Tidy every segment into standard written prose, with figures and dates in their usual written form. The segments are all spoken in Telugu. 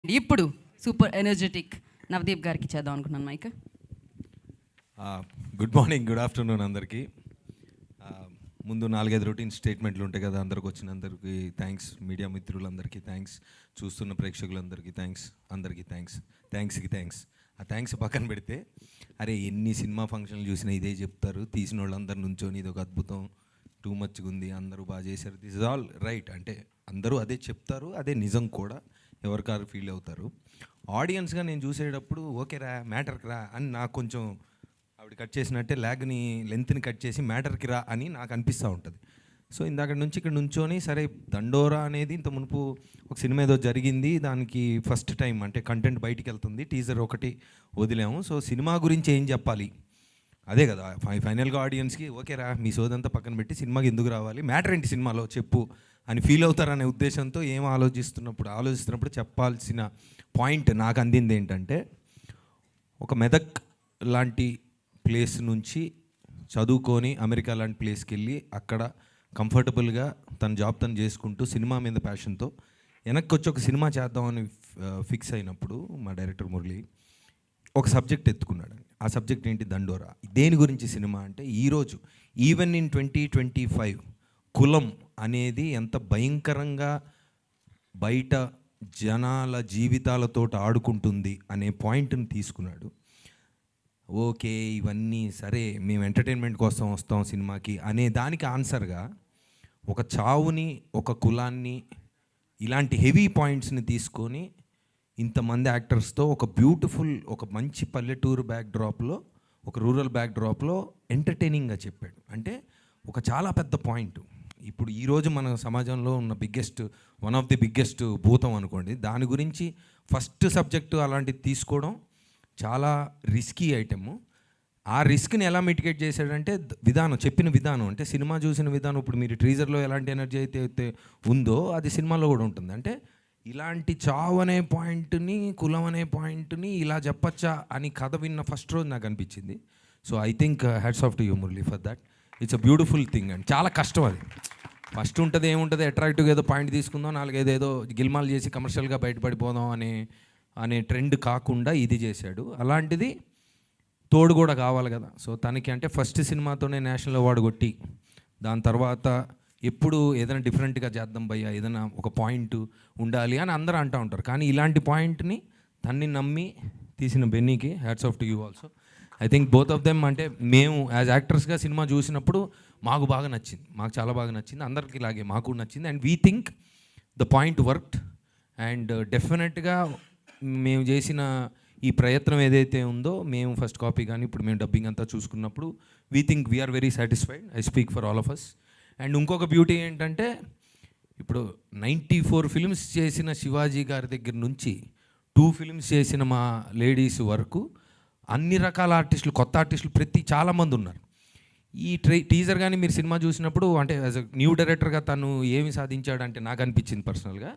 ఇప్పుడు సూపర్ ఎనర్జెటిక్ నవదీప్ గారికి చేద్దాం అనుకున్నాను mike. Good morning, good afternoon అందరికీ. ముందు 4-5 రొటీన్ స్టేట్మెంట్లు ఉంటాయి కదా, అందరికి వచ్చినందరికీ థ్యాంక్స్, మీడియా మిత్రులందరికీ థ్యాంక్స్, చూస్తున్న ప్రేక్షకులందరికీ థ్యాంక్స్, అందరికీ థ్యాంక్స్. ఆ థ్యాంక్స్ పక్కన పెడితే, అరే ఎన్ని సినిమా ఫంక్షన్లు చూసినా ఇదే చెప్తారు, తీసిన వాళ్ళందరి నుంచోని ఇది ఒక అద్భుతం, టూ మచ్గా ఉంది, అందరూ బాగా చేశారు, దిస్ ఇస్ ఆల్ రైట్. అంటే అందరూ అదే చెప్తారు, అదే నిజం కూడా, ఎవరికారు ఫీల్ అవుతారు. ఆడియన్స్గా నేను చూసేటప్పుడు ఓకే రా, మ్యాటర్కి రా అని నాకు కొంచెం ఆవిడ కట్ చేసినట్టే లెంత్ని కట్ చేసి మ్యాటర్కి రా అని నాకు అనిపిస్తూ ఉంటుంది. సో ఇందాక నుంచి ఇక్కడ నుంచోని సరే దండోరా అనేది ఇంత మునుపు ఒక సినిమా ఏదో జరిగింది, దానికి ఫస్ట్ టైం అంటే కంటెంట్ బయటికి వెళ్తుంది, టీజర్ ఒకటి వదిలాము. సో సినిమా గురించి ఏం చెప్పాలి, అదే కదా ఫైనల్గా ఆడియన్స్కి ఓకే రా మీ సోదంతా పక్కన పెట్టి సినిమాకి ఎందుకు రావాలి, మ్యాటర్ ఏంటి సినిమాలో చెప్పు అని ఫీల్ అవుతారనే ఉద్దేశంతో ఏం ఆలోచిస్తున్నప్పుడు చెప్పాల్సిన పాయింట్ నాకు అందింది ఏంటంటే, ఒక మెదక్ లాంటి ప్లేస్ నుంచి చదువుకొని అమెరికా లాంటి ప్లేస్కి వెళ్ళి అక్కడ కంఫర్టబుల్గా తన జాబ్ తను చేసుకుంటూ సినిమా మీద ప్యాషన్తో వెనక్కి వచ్చి ఒక సినిమా చేద్దామని ఫిక్స్ అయినప్పుడు మా డైరెక్టర్ మురళి ఒక సబ్జెక్ట్ ఎత్తుకున్నాడు. ఆ సబ్జెక్ట్ ఏంటి, దండోరా. దేని గురించి సినిమా అంటే, ఈరోజు ఈవెన్ ఇన్ 2025 కులం అనేది ఎంత భయంకరంగా బయట జనాల జీవితాలతో ఆడుకుంటుంది అనే పాయింట్ని తీసుకున్నాడు. ఓకే ఇవన్నీ సరే, మేము ఎంటర్టైన్మెంట్ కోసం వస్తాం సినిమాకి అనే దానికి ఆన్సర్గా ఒక చావుని, ఒక కులాన్ని, ఇలాంటి హెవీ పాయింట్స్ని తీసుకొని ఇంతమంది యాక్టర్స్తో ఒక బ్యూటిఫుల్, ఒక మంచి పల్లెటూరు బ్యాక్డ్రాప్లో, ఒక రూరల్ బ్యాక్డ్రాప్లో ఎంటర్టైనింగ్గా చెప్పాడు. అంటే ఒక చాలా పెద్ద పాయింట్. ఇప్పుడు ఈరోజు మన సమాజంలో ఉన్న వన్ ఆఫ్ ది బిగ్గెస్ట్ భూతం అనుకోండి, దాని గురించి ఫస్ట్ సబ్జెక్టు అలాంటిది తీసుకోవడం చాలా రిస్కీ ఐటెము. ఆ రిస్క్ని ఎలా మిటిగేట్ చేశాడంటే చెప్పిన విధానం, అంటే సినిమా చూసిన విధానం. ఇప్పుడు మీరు ట్రీజర్లో ఎలాంటి ఎనర్జీ అయితే ఉందో అది సినిమాలో కూడా ఉంటుంది. అంటే ఇలాంటి చావు అనే పాయింట్ని, కులం అనే పాయింట్ని ఇలా చెప్పచ్చా అని కథ విన్న ఫస్ట్ రోజు నాకు అనిపించింది. So I think hats off to you Murali for that. It's a beautiful thing and చాలా కష్టం అది. ఫస్ట్ ఉంటుంది ఏముంటుంది, అట్రాక్టివ్గా ఏదో పాయింట్ తీసుకుందాం, 4-5 ఏదో గిల్మాల్ చేసి కమర్షియల్గా బయటపడిపోదాం అనే ట్రెండ్ కాకుండా ఇది చేశాడు. అలాంటిది తోడు కూడా కావాలి కదా. సో తనకి అంటే ఫస్ట్ సినిమాతోనే నేషనల్ అవార్డు కొట్టి, దాని తర్వాత ఎప్పుడు ఏదైనా డిఫరెంట్గా చేద్దాం భయ్యా, ఏదైనా ఒక పాయింట్ ఉండాలి అని అందరూ అంటూ ఉంటారు. కానీ ఇలాంటి పాయింట్ని తన్ని నమ్మి తీసిన బెన్నీకి hats off to you also. I think both of them, అంటే మేము యాజ్ యాక్టర్స్గా సినిమా చూసినప్పుడు మాకు బాగా నచ్చింది, మాకు చాలా బాగా నచ్చింది, అందరికి ఇలాగే మాకు నచ్చింది. And we think the point worked. And డెఫినెట్గా మేము చేసిన ఈ ప్రయత్నం ఏదైతే ఉందో, మేము ఫస్ట్ కాపీ కానీ ఇప్పుడు మేము డబ్బింగ్ అంతా చూసుకున్నప్పుడు we think we're very satisfied. I speak for all of us. And ఇంకొక బ్యూటీ ఏంటంటే, ఇప్పుడు 94 ఫిల్మ్స్ చేసిన శివాజీ గారి దగ్గర నుంచి 2 ఫిల్మ్స్ చేసిన మా లేడీస్ వరకు అన్ని రకాల ఆర్టిస్టులు, కొత్త ఆర్టిస్టులు చాలామంది ఉన్నారు. ఈ టీజర్ కానీ మీరు సినిమా చూసినప్పుడు, అంటే యాజ్ అ న్యూ డైరెక్టర్గా తను ఏమి సాధించాడంటే నాకు అనిపించింది పర్సనల్గా,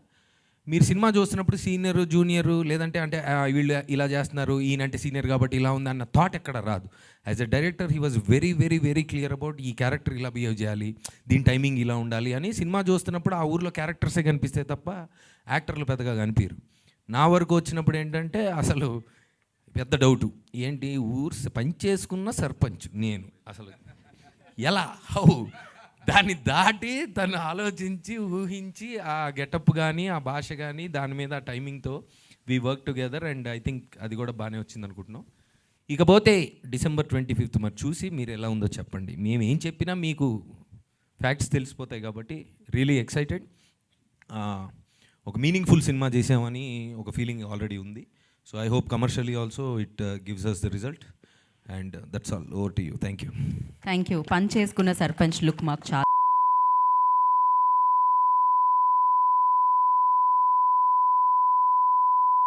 మీరు సినిమా చూస్తున్నప్పుడు సీనియర్ జూనియర్ లేదంటే అంటే వీళ్ళు ఇలా చేస్తున్నారు, ఈయనంటే సీనియర్ కాబట్టి ఇలా ఉంది అన్న థాట్ ఎక్కడ రాదు. As a director he was very very very clear about ఈ క్యారెక్టర్ ఇలా బిహేవ్ చేయాలి, దీని టైమింగ్ ఇలా ఉండాలి అని. సినిమా చూస్తున్నప్పుడు ఆ ఊర్లో క్యారెక్టర్సే కనిపిస్తే తప్ప యాక్టర్లు పెద్దగా కనిపించరు. నా వరకు వచ్చినప్పుడు ఏంటంటే అసలు పెద్ద డౌటు ఏంటి, పనిచేసుకున్న సర్పంచ్ నేను అసలు ఎలా దాన్ని దాటి తను ఆలోచించి ఊహించి ఆ గెటప్ కానీ, ఆ భాష కానీ, దాని మీద ఆ టైమింగ్తో we work together. And I think అది కూడా బాగానే వచ్చింది అనుకుంటున్నాం. ఇకపోతే December 25th మరి చూసి మీరు ఎలా ఉందో చెప్పండి. మేము ఏం చెప్పినా మీకు ఫ్యాక్ట్స్ తెలిసిపోతాయి కాబట్టి రియలీ ఎక్సైటెడ్. ఒక మీనింగ్ఫుల్ సినిమా చేసామని ఒక ఫీలింగ్ ఆల్రెడీ ఉంది. So I hope commercially also it gives us the result. And that's all. Over to you. Thank you. పని చేసుకున్న సర్పంచ్ లుక్ మాకు చాలా